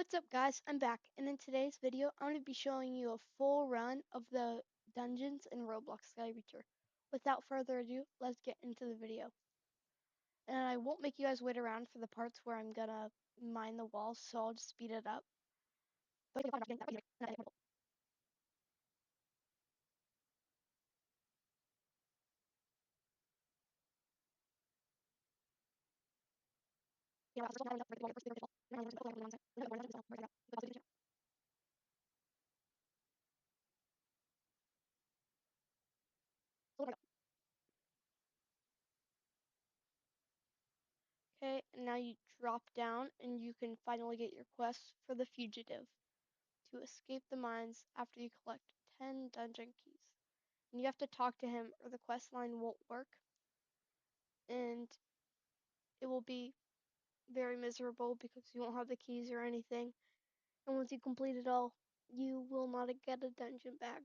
What's up guys, I'm back, and in today's video I'm going to be showing you a full run of the dungeons in Roblox Sky Reacher. Without further ado, let's get into the video. And I won't make you guys wait around for the parts where I'm gonna mine the walls, so I'll just speed it up. Okay, and now you drop down and you can finally get your quest for the fugitive to escape the mines after you collect 10 dungeon keys. And you have to talk to him or the quest line won't work, and it will be very miserable because you won't have the keys or anything. And once you complete it all, you will not get a dungeon bag.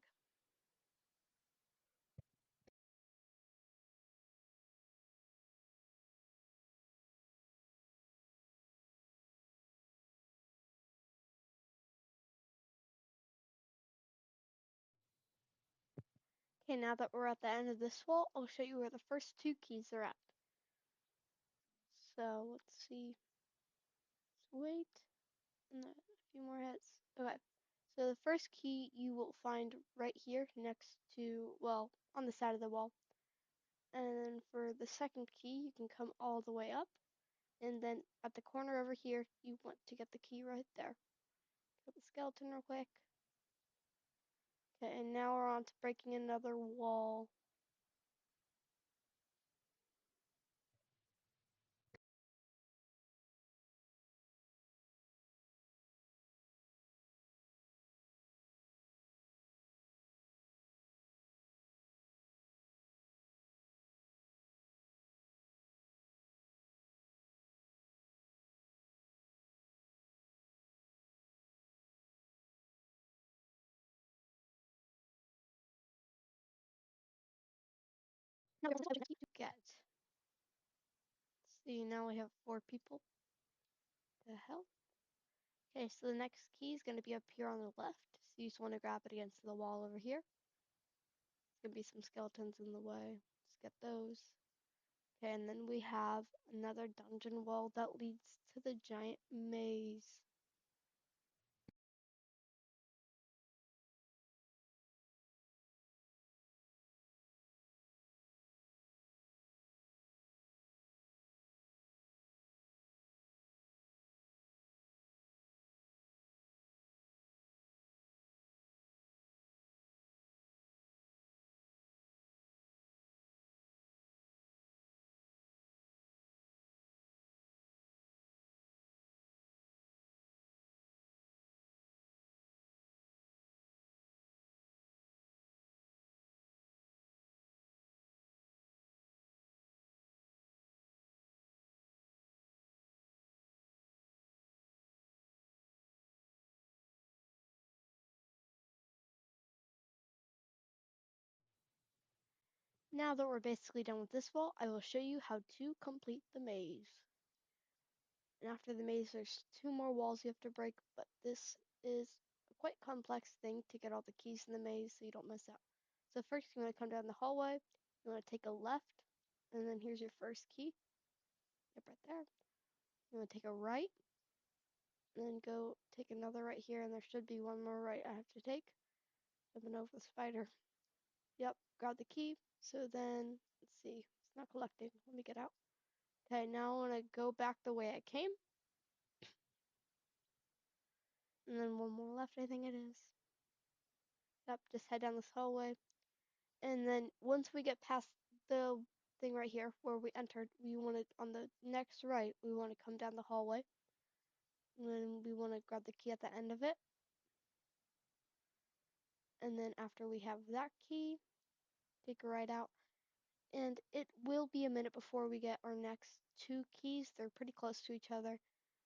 Okay, now that we're at the end of this wall, I'll show you where the first two keys are at. So let's see. Let's wait. And a few more hits. Okay. So the first key you will find right here next to, well, on the side of the wall. And then for the second key, you can come all the way up. And then at the corner over here, you want to get the key right there. Kill the skeleton real quick. Okay, and now we're on to breaking another wall. Now we have to get. Let's see, now we have 4 people. The hell? Okay, so the next key is going to be up here on the left. So you just want to grab it against the wall over here. There's going to be some skeletons in the way. Let's get those. Okay, and then we have another dungeon wall that leads to the giant maze. Now that we're basically done with this wall, I will show you how to complete the maze. And after the maze, there's 2 more walls you have to break, but this is a quite complex thing to get all the keys in the maze so you don't miss out. So first, you want to come down the hallway, you want to take a left, and then here's your first key. Yep, right there. You want to take a right, and then go take another right here, and there should be one more right I have to take. Jumping over the spider. Yep, got the key. So then, let's see, it's not collecting. Let me get out. Okay, now I want to go back the way I came, and then one more left, I think it is. Yep, just head down this hallway. And then once we get past the thing right here where we entered, we want to, on the next right, we want to come down the hallway. And then we want to grab the key at the end of it. And then after we have that key, take a right out. And it will be a minute before we get our next 2 keys. They're pretty close to each other,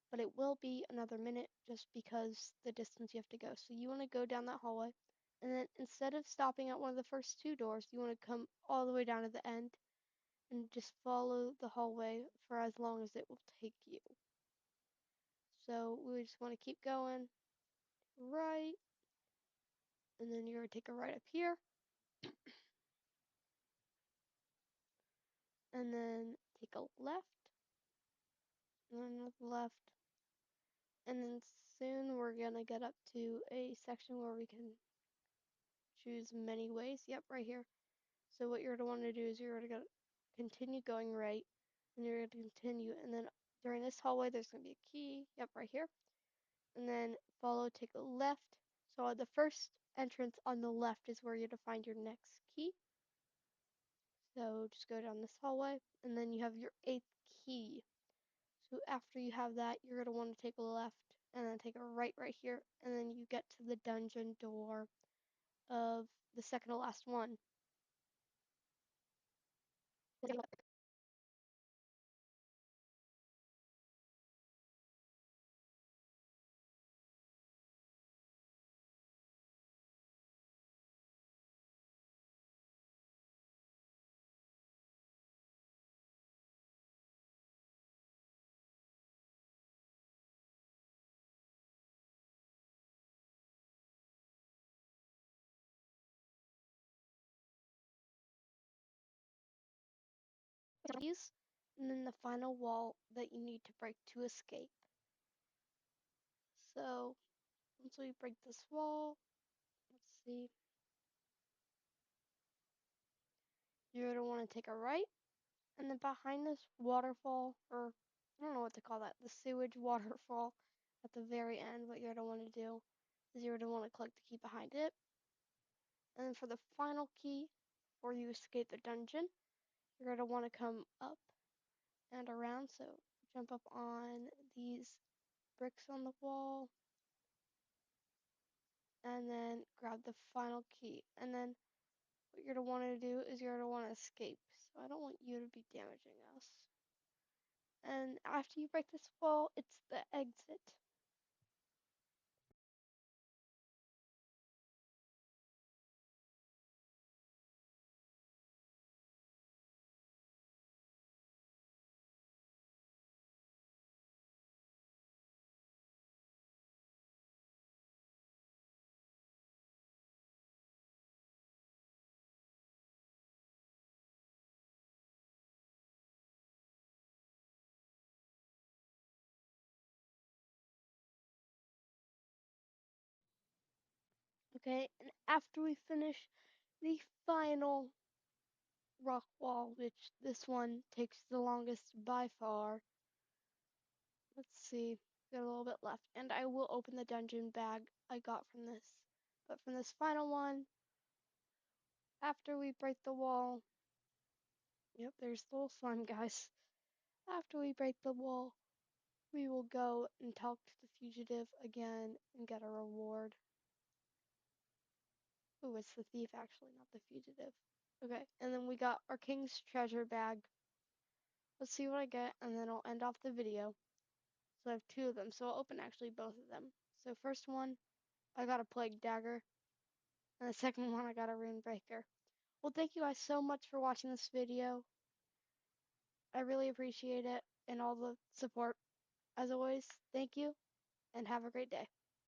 but it will be another minute just because the distance you have to go. So you want to go down that hallway. And then instead of stopping at one of the first 2 doors, you want to come all the way down to the end and just follow the hallway for as long as it will take you. So we just want to keep going right, and then you're going to take a right up here, and then take a left, and then another left, and then soon we're going to get up to a section where we can choose many ways. Yep, right here. So what you're going to want to do is you're going to continue going right, and you're going to continue, and then during this hallway there's going to be a key. Yep, right here. And then follow, take a left. So the first entrance on the left is where you're going to find your next key. So just go down this hallway, and then you have your 8th key. So after you have that, you're going to want to take a left, and then take a right here, and then you get to the dungeon door of the second to last one. Keys, and then the final wall that you need to break to escape. So once we break this wall, let's see, you're going to want to take a right, and then behind this waterfall, or I don't know what to call that, the sewage waterfall at the very end, what you're going to want to do is you're going to want to click the key behind it. And then for the final key, before you escape the dungeon, you're going to want to come up and around. So jump up on these bricks on the wall, and then grab the final key. And then what you're going to want to do is you're going to want to escape. So I don't want you to be damaging us. And after you break this wall, it's the exit. Okay, and after we finish the final rock wall, which this one takes the longest by far, let's see, got a little bit left, and I will open the dungeon bag I got from this. But from this final one, after we break the wall, yep, there's the little slime guys. After we break the wall, we will go and talk to the fugitive again and get a reward. Ooh, it's the thief actually, not the fugitive. Okay, and then we got our king's treasure bag. Let's see what I get, and then I'll end off the video. So I have two of them, so I'll open actually both of them. So first one, I got a plague dagger, and the second one, I got a rune breaker. Well, thank you guys so much for watching this video. I really appreciate it and all the support. As always, thank you, and have a great day.